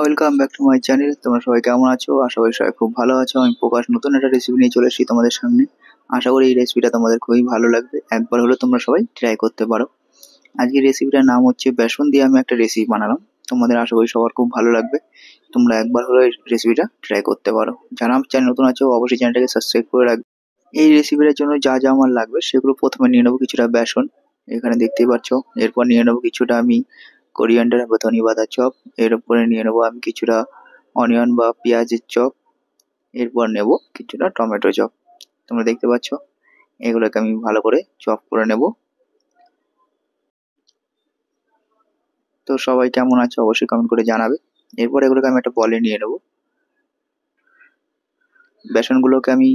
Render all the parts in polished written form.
Welcome back to my channel. তোমরা সবাই কেমন আছো? আশা করি সবাই খুব ভালো আছো। আমি প্রকাশ নতুন একটা রেসিপি নিয়ে চলে এসেছি তোমাদের সামনে। আশা করি এই রেসিপিটা তোমাদের খুবই ভালো লাগবে। একবার হলে তোমরা সবাই ট্রাই করতে পারো। আজকের রেসিপিটার নাম হচ্ছে বেসন দিয়ে আমি একটা রেসিপি বানালাম। তোমাদের আশা করি সবার খুব ভালো লাগবে। তোমরা একবার হলে এই রেসিপিটা ট্রাই করতে পারো। যারা আমার চ্যানেল নতুন আছো অবশ্যই চ্যানেলটাকে সাবস্ক্রাইব করে রাখবে। এই রেসিপিটার জন্য যা যা আমার লাগবে সেগুলো প্রথমে নিয়ে নেবো কিছুটা বেসন, এখানে দেখতেই পাচ্ছ। এরপর নিয়ে নেবো কিছুটা আমি কোরিয়ান্ডার বা ধনে পাতার চপ। এর উপরে নিয়ে নেবো আমি কিছুটা অনিয়ন বা পেঁয়াজের চপ। এরপর নেব কিছুটা টমেটো চপ। তোমরা দেখতে পাচ্ছ এগুলোকে আমি ভালো করে চপ করে নেব। তো সবাই কেমন আছো অবশ্যই কমেন্ট করে জানাবে। এরপর এগুলোকে আমি একটা বলে নিয়ে নেব। বেসনগুলোকে আমি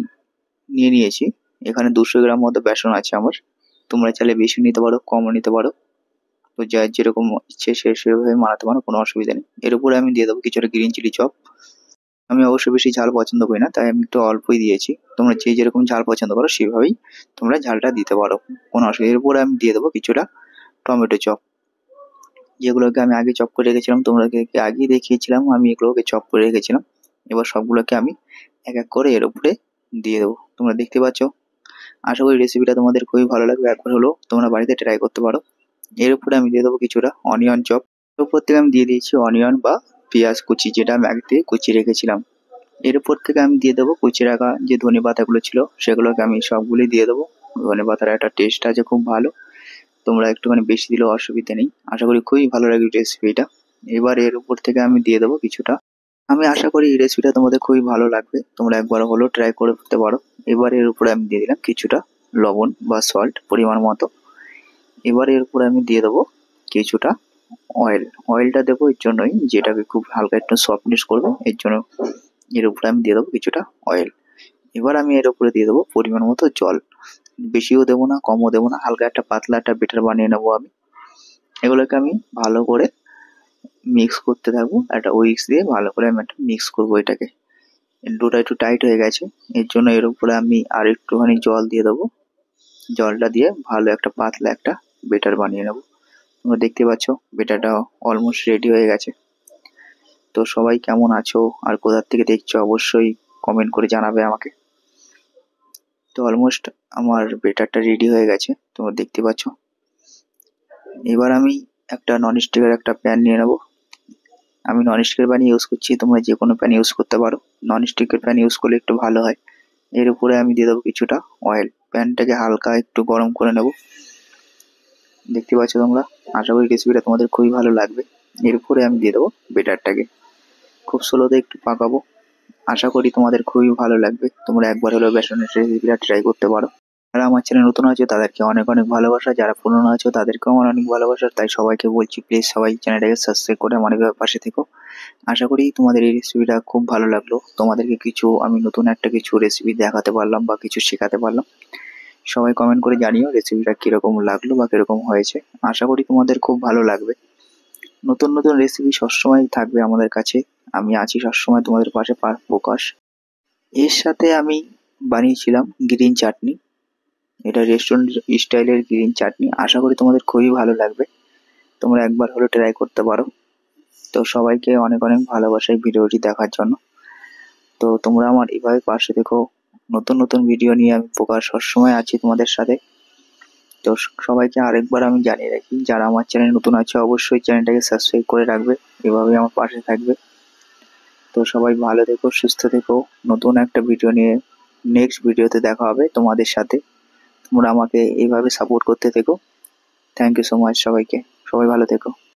নিয়ে নিয়েছি। এখানে 200 গ্রাম মতো বেসন আছে আমার। তোমরা চাইলে বেশি নিতে পারো, কমও নিতে পারো। তো যার যেরকম ইচ্ছে সে সেভাবে বানাতে পারো, কোনো অসুবিধা নেই। এর উপরে আমি দিয়ে দেবো কিছুটা গ্রিন চিলি চপ। আমি অবশ্য বেশি ঝাল পছন্দ করি না, তাই আমি একটু অল্পই দিয়েছি। তোমরা যে যেরকম ঝাল পছন্দ করো সেভাবেই তোমরা ঝালটা দিতে পারো, কোনো অসুবিধা। এরপরে আমি দিয়ে দেবো কিছুটা টমেটো চপ, যেগুলোকে আমি আগে চপ করে রেখেছিলাম। তোমাদেরকে আগেই দেখিয়েছিলাম আমি এগুলোকে চপ করে রেখেছিলাম। এবার সবগুলোকে আমি এক এক করে এর উপরে দিয়ে দেবো। তোমরা দেখতে পাচ্ছ। আশা করি রেসিপিটা তোমাদের খুবই ভালো লাগবে। একবার হলেও তোমরা বাড়িতে ট্রাই করতে পারো। এর উপরে আমি দিয়ে দেবো কিছুটা অনিয়ন চপ। এর উপর থেকে আমি দিয়ে দিয়েছি অনিয়ন বা পেঁয়াজ কুচি, যেটা আমি আগে থেকে কুচিয়ে রেখেছিলাম। এর উপর থেকে আমি দিয়ে দেবো কুচিয়ে রাখা যে ধনে পাতাগুলো ছিল সেগুলোকে আমি সবগুলোই দিয়ে দেবো। ধনে পাতার একটা টেস্ট আছে খুব ভালো, তোমরা একটুখানি বেশি দিলেও অসুবিধা নেই। আশা করি খুবই ভালো লাগবে রেসিপিটা। এবার এর উপর থেকে আমি দিয়ে দেবো কিছুটা। আমি আশা করি এই রেসিপিটা তোমাদের খুবই ভালো লাগবে, তোমরা একবার হলেও ট্রাই করে করতে পারো। এবার এর উপরে আমি দিয়ে দিলাম কিছুটা লবণ বা সল্ট পরিমাণ মতো। এবার এর উপরে আমি দিয়ে দেবো কিছুটা অয়েল। অয়েলটা দেবো এর জন্যই যেটাকে খুব হালকা একটু সফটনেস করবে, এর জন্য এর উপরে আমি দিয়ে দেবো কিছুটা অয়েল। এবার আমি এর উপরে দিয়ে দেবো পরিমাণ মতো জল। বেশিও দেবো না, কমও দেবো না, হালকা একটা পাতলা একটা বেটার বানিয়ে নেবো আমি। এগুলোকে আমি ভালো করে মিক্স করতে থাকবো, একটা উইক্স দিয়ে ভালো করে আমি একটা মিক্স করবো এটাকে। ডোটা একটু টাইট হয়ে গেছে, এর জন্য এর উপরে আমি আর একটুখানি জল দিয়ে দেবো। জলটা দিয়ে ভালো একটা পাতলা একটা বেটার বানিয়ে নেবো। তোমরা দেখতে পাচ্ছ বেটারটা অলমোস্ট রেডি হয়ে গেছে। তো সবাই কেমন আছো আর কোথার থেকে দেখছো অবশ্যই কমেন্ট করে জানাবে আমাকে। তো অলমোস্ট আমার বেটারটা রেডি হয়ে গেছে, তোমরা দেখতে পাচ্ছ। এবার আমি একটা ননস্টিকের একটা প্যান নিয়ে নেবো। আমি ননস্টিকের প্যান ইউজ করছি, তোমরা যে কোনো প্যান ইউজ করতে পারো। ননস্টিকের প্যান ইউজ করলে একটু ভালো হয়। এর উপরে আমি দিয়ে দেবো কিছুটা অয়েল। প্যানটাকে হালকা একটু গরম করে নেব। দেখতে পাচ্ছ তোমরা। আশা করি রেসিপিটা তোমাদের খুবই ভালো লাগবে। এর উপরে আমি দিয়ে দেবো বেটারটাকে, খুব স্লোতে একটু পাকাবো। আশা করি তোমাদের খুবই ভালো লাগবে। তোমরা একবার হলেও বেসনের রেসিপিটা ট্রাই করতে পারো। যারা আমার চ্যানেল নতুন আছে তাদেরকে অনেক অনেক ভালোবাসা, যারা পুরনো আছো তাদেরকেও আমার অনেক ভালোবাসা। তাই সবাইকে বলছি প্লিজ সবাই চ্যানেলটাকে সাবস্ক্রাইব করে আমার পাশে থেকো। আশা করি তোমাদের এই রেসিপিটা খুব ভালো লাগলো। তোমাদেরকে কিছু আমি নতুন একটা কিছু রেসিপি দেখাতে পারলাম বা কিছু শেখাতে পারলাম। সবাই কমেন্ট করে জানিও রেসিপিটা কিরকম লাগলো বা কিরকম হয়েছে। আশা করি তোমাদের খুব ভালো লাগবে। নতুন নতুন রেসিপি সবসময় থাকবে আমাদের কাছে। আমি আছি সবসময় তোমাদের পাশে, প্রকাশ। এর সাথে আমি বানিয়েছিলাম গ্রিন চাটনি। এটা রেস্টুরেন্ট স্টাইলের গ্রিন চাটনি। আশা করি তোমাদের খুবই ভালো লাগবে। তোমরা একবার হলে ট্রাই করতে পারো। তো সবাইকে অনেক অনেক ভালোবাসা এই ভিডিওটি দেখার জন্য। তো তোমরা আমার এভাবে পাশে দেখো। নতুন নতুন ভিডিও নিয়ে আমি প্রকাশ সবসময় আছি তোমাদের সাথে। তো সবাইকে আরেকবার আমি জানিয়ে রাখি, যারা আমার চ্যানেল নতুন আছে অবশ্যই চ্যানেলটাকে সাবস্ক্রাইব করে রাখবে, এভাবে আমার পাশে থাকবে। তো সবাই ভালো থেকো, সুস্থ থেকো। নতুন একটা ভিডিও নিয়ে নেক্সট ভিডিওতে দেখা হবে তোমাদের সাথে। তোমরা আমাকে এইভাবে সাপোর্ট করতে থেকো। থ্যাংক ইউ সো মাচ সবাইকে। সবাই ভালো থেকো।